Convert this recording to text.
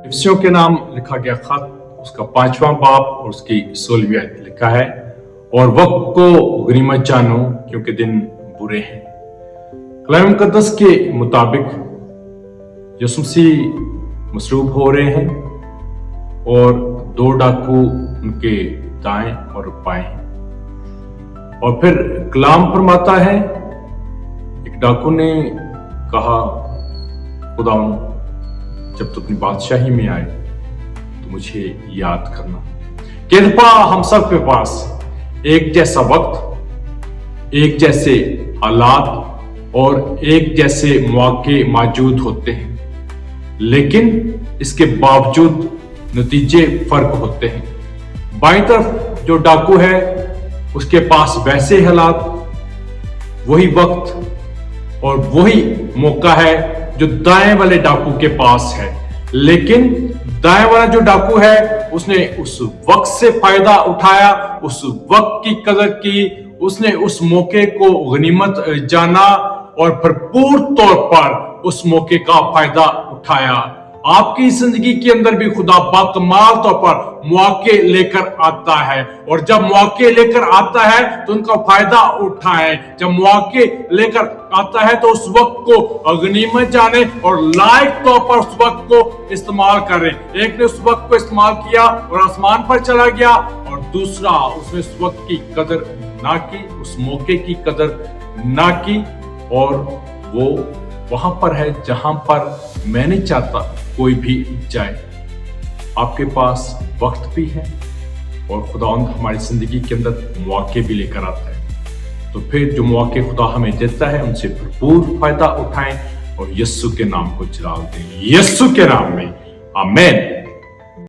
इफिसियों के नाम लिखा गया खत, उसका 5वां बाब और उसकी 16वीं आयत लिखा है, और वक्त को गनीमत जानो क्योंकि दिन बुरे हैं। कलाम मुकद्दस के मुताबिक यीशु मसीह मसरूब हो रहे हैं और 2 डाकू उनके दाएं और बाएं हैं। और फिर कलाम फरमाता है, एक डाकू ने कहा, खुदावन जब तू अपनी बादशाही में आए तो मुझे याद करना। कई दफा हम सब के पास एक जैसा वक्त, एक जैसे हालात और एक जैसे मौके मौजूद होते हैं, लेकिन इसके बावजूद नतीजे फर्क होते हैं। बाईं तरफ जो डाकू है उसके पास वैसे हालात, वही वक्त और वही मौका है जो दाएं वाले डाकू के पास है, लेकिन दाएं वाला जो डाकू है उसने उस वक्त से फायदा उठाया, उस वक्त की कदर की, उसने उस मौके को गनीमत जाना और भरपूर तौर पर उस मौके का फायदा उठाया। आपकी जिंदगी के अंदर भी खुदा बाकमाल तौर पर मौके लेकर आता है, और जब मौके लेकर आता है तो उनका फायदा उठाएं। जब मौके लेकर आता है तो उस वक्त को गनीमत जाने और लायक तौर पर उस वक्त को इस्तेमाल करें। एक ने उस वक्त को इस्तेमाल किया और आसमान पर चला गया, और दूसरा उसने उस वक्त की कदर ना की, उस मौके की कदर ना की, और वो वहां पर है जहां पर मैं नहीं चाहता कोई भी जाए। आपके पास वक्त भी है और खुदावंद हमारी जिंदगी के अंदर मौके भी लेकर आता है। तो फिर जो मौके खुदा हमें देता है उनसे भरपूर फायदा उठाएं और यीशु के नाम को जलाल दें। यीशु के नाम में आमीन।